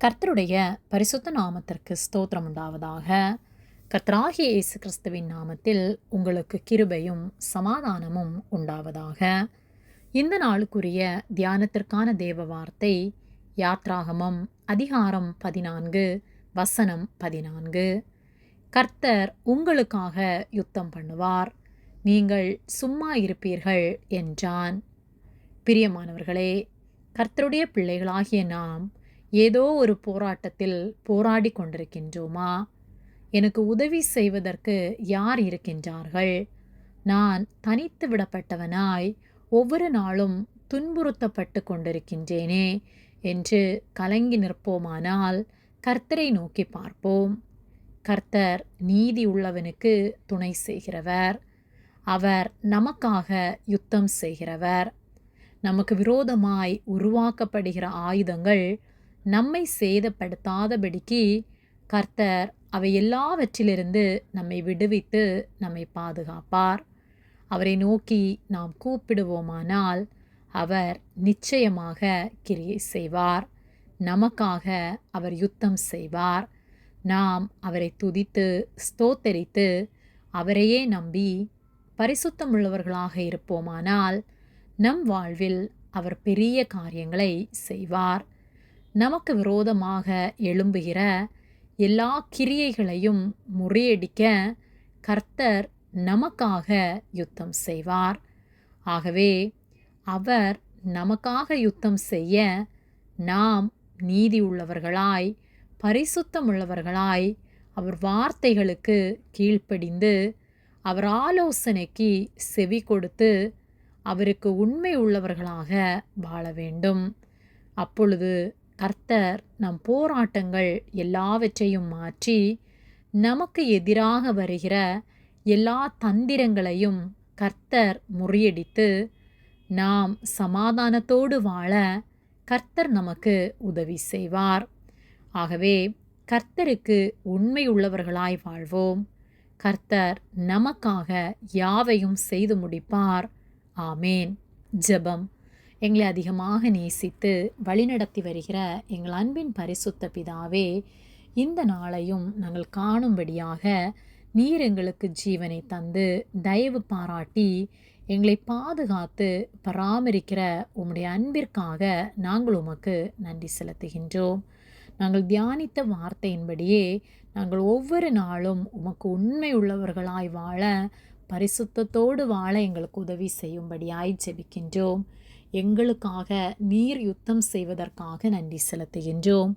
கர்த்தருடைய பரிசுத்த நாமத்திற்கு ஸ்தோத்திரம் உண்டாவதாக. கர்த்தராகிய இயேசு கிறிஸ்துவின் நாமத்தில் உங்களுக்கு கிருபையும் சமாதானமும் உண்டாவதாக. இந்த நாளுக்குரிய தியானத்திற்கான தேவ வார்த்தை யாத்ராகமம் அதிகாரம் 14 வசனம் 14. கர்த்தர் உங்களுக்காக யுத்தம் பண்ணுவார், நீங்கள் சும்மா இருப்பீர்கள் என்றான். பிரியமானவர்களே, கர்த்தருடைய பிள்ளைகளாகிய நாம் ஏதோ ஒரு போராட்டத்தில் போராடி கொண்டிருக்கின்றோமா? எனக்கு உதவி செய்வதற்கு யார் இருக்கின்றார்கள்? நான் தனித்து விடப்பட்டவனாய் ஒவ்வொரு நாளும் துன்புறுத்தப்பட்டு கொண்டிருக்கின்றேனே என்று கலங்கி நிற்போமானால் கர்த்தரை நோக்கி பார்ப்போம். கர்த்தர் நீதி உள்ளவனுக்கு துணை செய்கிறவர். அவர் நமக்காக யுத்தம் செய்கிறவர். நமக்கு விரோதமாய் உருவாக்கப்படுகிற ஆயுதங்கள் நம்மை சேதப்படுத்தாதபடிக்கு கர்த்தர் அவை எல்லாவற்றிலிருந்து நம்மை விடுவித்து நம்மை பாதுகாப்பார். அவரை நோக்கி நாம் கூப்பிடுவோமானால் அவர் நிச்சயமாக கிரியை செய்வார். நமக்காக அவர் யுத்தம் செய்வார். நாம் அவரை துதித்து ஸ்தோத்தரித்து அவரையே நம்பி பரிசுத்தமுள்ளவர்களாக இருப்போமானால் நம் வாழ்வில் அவர் பெரிய காரியங்களை செய்வார். நமக்கு விரோதமாக எழும்புகிற எல்லா கிரியைகளையும் முறியடிக்க கர்த்தர் நமக்காக யுத்தம் செய்வார். ஆகவே அவர் நமக்காக யுத்தம் செய்ய நாம் நீதி உள்ளவர்களாய் பரிசுத்தமுள்ளவர்களாய் அவர் வார்த்தைகளுக்கு கீழ்ப்படிந்து அவர் ஆலோசனைக்கு செவி கொடுத்து அவருக்கு உண்மை உள்ளவர்களாக வாழ வேண்டும். அப்பொழுது கர்த்தர் நம் போராட்டங்கள் எல்லாவற்றையும் மாற்றி நமக்கு எதிராக வருகிற எல்லா தந்திரங்களையும் கர்த்தர் முறியடித்து நாம் சமாதானத்தோடு வாழ கர்த்தர் நமக்கு உதவி செய்வார். ஆகவே கர்த்தருக்கு உண்மை உள்ளவர்களாய் வாழ்வோம். கர்த்தர் நமக்காக யாவையும் செய்து முடிப்பார். ஆமேன். ஜெபம். எங்களை அதிகமாக நேசித்து வழிநடத்தி வருகிற எங்கள் அன்பின் பரிசுத்த பிதாவே, இந்த நாளையும் நாங்கள் காணும்படியாக நீர் எங்களுக்கு ஜீவனை தந்து தயவு பாராட்டி எங்களை பாதுகாத்து பராமரிக்கிற உம்முடைய அன்பிற்காக நாங்கள் உமக்கு நன்றி செலுத்துகின்றோம். நாங்கள் தியானித்த வார்த்தையின்படியே நாங்கள் ஒவ்வொரு நாளும் உமக்கு உண்மை உள்ளவர்களாய் வாழ பரிசுத்தத்தோடு வாழ எங்களுக்கு உதவி செய்யும்படியாய் ஜெபிக்கின்றோம். எங்களுக்காக நீர் யுத்தம் செய்வதற்காக நன்றி செலுத்துகின்றோம்.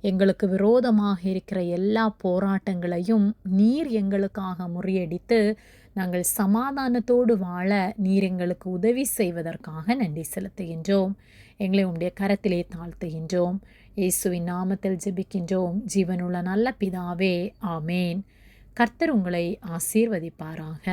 எங்களுக்கு விரோதமாக இருக்கிற எல்லா போராட்டங்களையும் நீர் எங்களுக்காக முறியடித்து நாங்கள் சமாதானத்தோடு வாழ நீர் எங்களுக்கு உதவி செய்வதற்காக நன்றி செலுத்துகின்றோம். எங்களை உம்முடைய கரத்திலே தாழ்த்துகின்றோம். இயேசுவின் நாமத்தில் ஜெபிக்கின்றோம் ஜீவனுள்ள நல்ல பிதாவே, ஆமேன். கர்த்தர் உங்களை ஆசீர்வதிப்பாராக.